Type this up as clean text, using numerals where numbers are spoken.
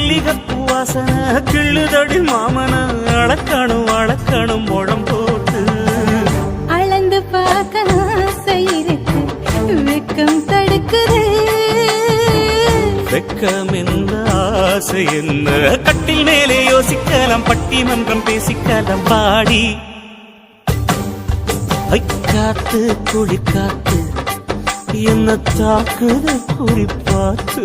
மல்லிகப்பூ வாசனை கிள்ளுதடி மாமன அளக்கணும் அளக்கணும் முழம் போட்டு அளந்து பார்க்க ஆசை இருக்கு வெக்கம் தடுக்குது வெக்கம் எந்த ஆசை என்ன கட்டில் மேலே யோசிக்கலாம் பட்டிமன்றம் பேசிக்கலாம் பாடி காத்து குளிக்காத்து என்ன தாக்குது குறிப்பாத்து